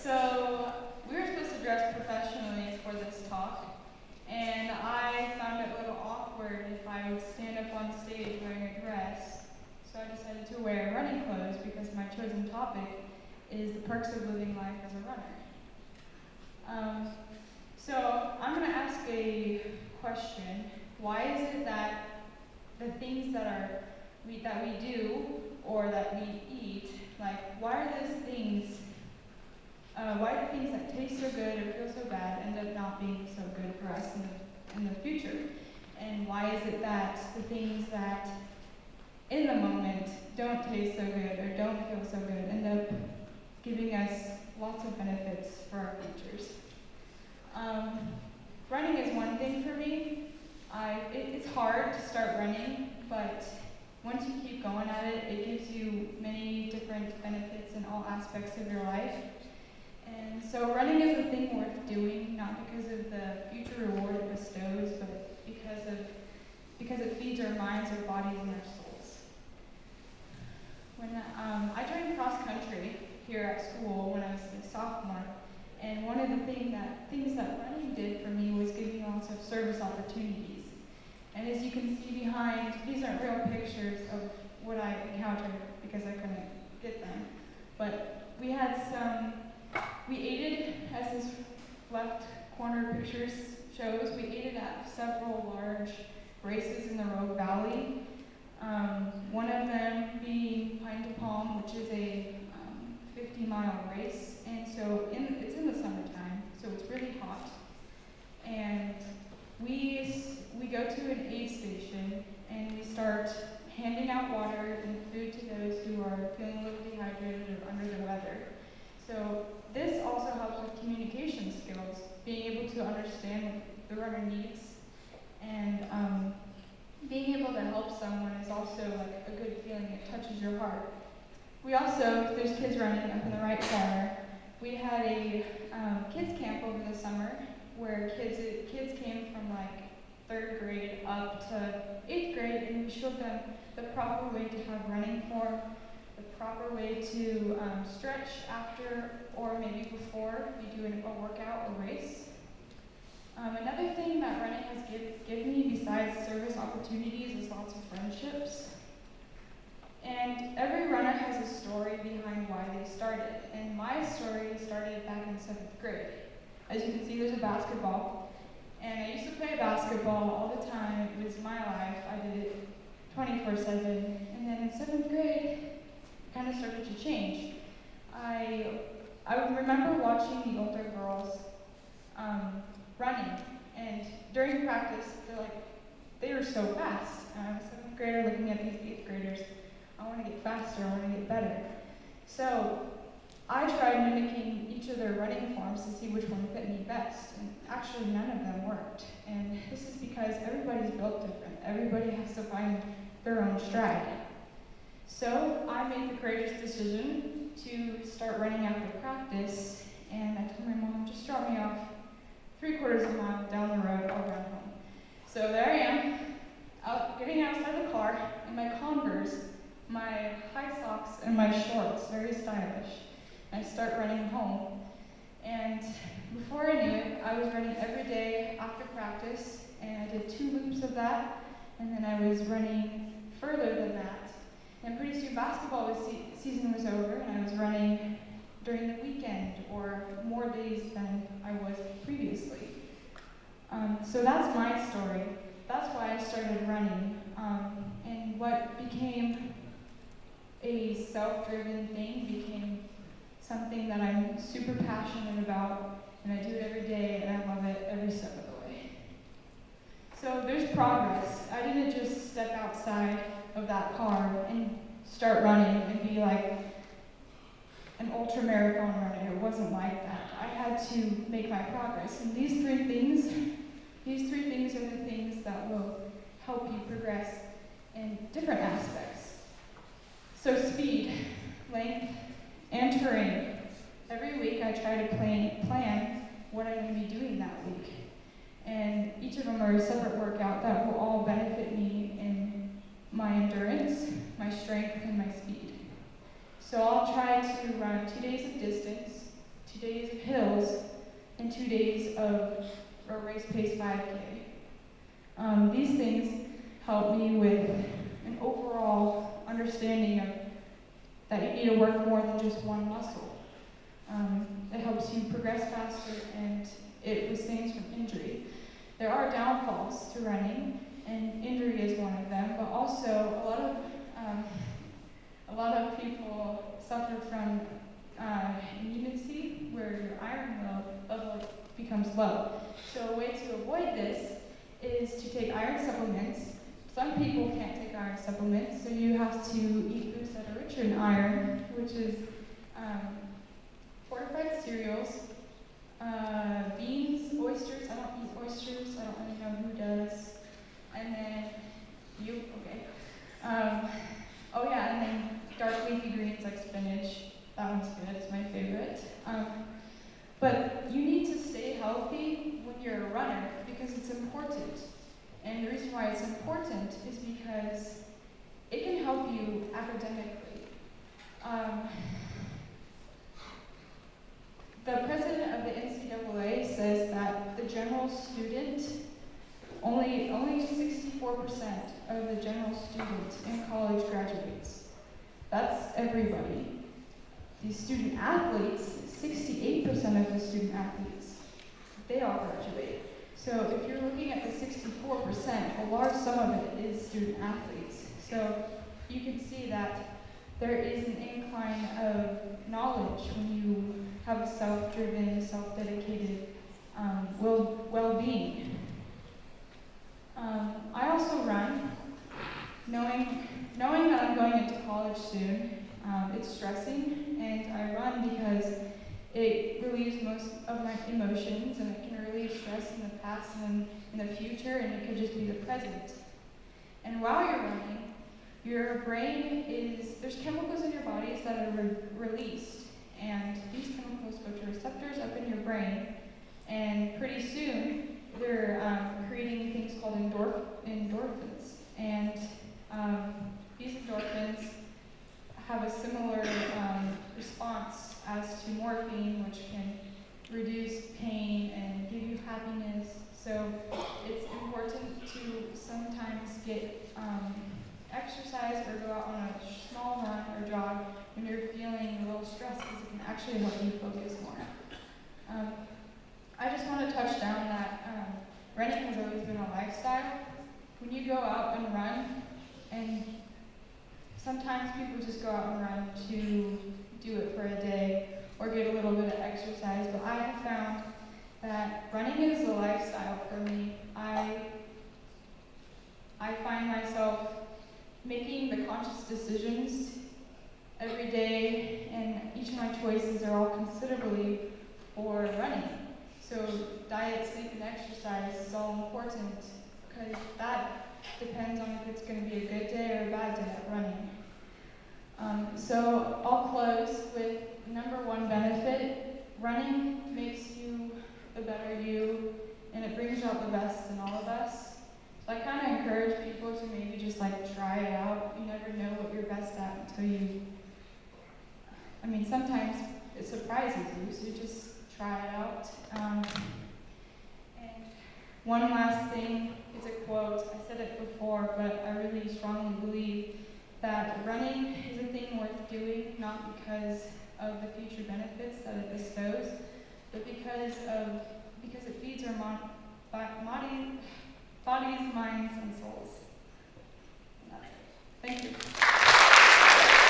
So we were supposed to dress professionally for this talk, and I found it a little awkward if I would stand up on stage wearing a dress. So I decided to wear running clothes because my chosen topic is the perks of living life as a runner. So I'm going to ask a question. Why is it that the things that we do or that we eat, like why are those things, why do things that taste so good or feel so bad end up not being so good for us in the future? And why is it that the things that in the moment don't taste so good or don't feel so good end up giving us lots of benefits for our futures? Running is one thing for me. It's hard to start running, but once you keep going at it, it gives you many different benefits in all aspects of your life. And so running is a thing worth doing, not because of the future reward it bestows, but because it feeds our minds, our bodies, and our souls. When I joined cross country here at school when I was a sophomore, and one of the things that running did for me was give me lots of service opportunities. And as you can see behind, these aren't real pictures of what I encountered because I couldn't get them. But we aided, as this left corner pictures shows, we aided at several large races in the Rogue Valley. One of them being Pine to Palm, which is a 50-mile race. And so it's in the summertime, so it's really hot. And we go to an aid station and we start handing out water and food to those who are feeling a little dehydrated or under the weather. So this also helps with communication skills, being able to understand what the runner needs, and being able to help someone is also like a good feeling. It touches your heart. We also, there's kids running up in the right corner. We had a kids camp over the summer where kids came from like 3rd grade up to 8th grade, and we showed them the proper way to have running form, the proper way to stretch after or maybe before you do a workout or race. Another thing that running has given me besides service opportunities is lots of friendships. And every runner has a story behind why they started. And my story started back in 7th grade. As you can see, there's a basketball. And I used to play basketball all the time. It was my life. I did it 24/7. And then in 7th grade, it kind of started to change. I remember watching the older girls running. And during practice, they were so fast. And I was a 7th grader looking at these 8th graders. I want to get faster, I want to get better. So I tried mimicking each of their running forms to see which one fit me best. And actually none of them worked. And this is because everybody's built different. Everybody has to find their own stride. So I made the courageous decision to start running after practice. And I told my mom, just drop me off 3/4 of a mile down the road, I'll run home. So there I am, getting outside the car in my Converse, my high socks, and my shorts, very stylish. I start running home. And before I knew it, I was running every day after practice, and I did 2 loops of that, and then I was running further than that. And pretty soon basketball season was over, and I was running during the weekend or more days than I was previously. So that's my story. That's why I started running. And what became a self-driven thing became something that I'm super passionate about, and I do it every day, and I love it every step of the way. So there's progress. I didn't just step outside of that car and start running and be like an ultra-marathon runner. It wasn't like that. I had to make my progress, and these three things are the things that will help you progress in different aspects. So speed, length, and terrain. Every week I try to plan what I'm going to be doing that week. And each of them are a separate workout that will all benefit me in my endurance, my strength, and my speed. So I'll try to run 2 days of distance, 2 days of hills, and 2 days of a race-paced 5K. These things help me with an overall understanding of that you need to work more than just one muscle. It helps you progress faster, and it withstands from injury. There are downfalls to running, and injury is one of them, but also a lot of people suffer from immunity, where your iron level becomes low. So a way to avoid this is to take iron supplements. Some people can't take iron supplements, so you have to eat foods that are richer in iron, which is fortified cereals, beans, oysters. I don't eat oysters. I don't really know who does. And then you, okay. Oh yeah, and then dark leafy greens like spinach. That one's good. It's my favorite. But you need to stay healthy when you're a runner because it's important. And the reason why it's important is because it can help you academically. The president of the NCAA says that the general student, only 64% of the general student in college graduates. That's everybody. The student athletes, 68% of the student athletes, they all graduate. So if you're looking at the 64%, a large sum of it is student athletes. So you can see that there is an incline of knowledge when you have a self-driven, self-dedicated well-being. I also run, knowing that I'm going into college soon. It's stressing, and I run because it relieves most of my emotions, and it can relieve stress in the past and in the future, and it could just be the present. And while you're running, your brain there's chemicals in your bodies that are released, and these chemicals go to receptors up in your brain, and pretty soon they're creating things called endorphins. And these endorphins have a similar response as to morphine, which can reduce pain and give you happiness. So it's important to sometimes get exercise or go out on a small run or jog when you're feeling a little stressed, because it can actually help you focus more. I just want to touch down that running has always been a lifestyle. When you go out and run, and sometimes people just go out and run to do it for a day or get a little bit of exercise, but I have found that running is a lifestyle for me. I find myself making the conscious decisions every day, and each of my choices are all considerably for running. So diet, sleep, and exercise is all important because that depends on if it's going to be a good day or a bad day at running. So I'll close with number one benefit. Running makes you a better you, and it brings out the best in all of us. So I kind of encourage people to maybe just try it out. You never know what you're best at until sometimes it surprises you, so you just try it out. And one last thing is a quote. I said it before, but I really strongly believe that running is a thing worth doing, not because of the future benefits that it bestows, but because it feeds our bodies, minds, and souls.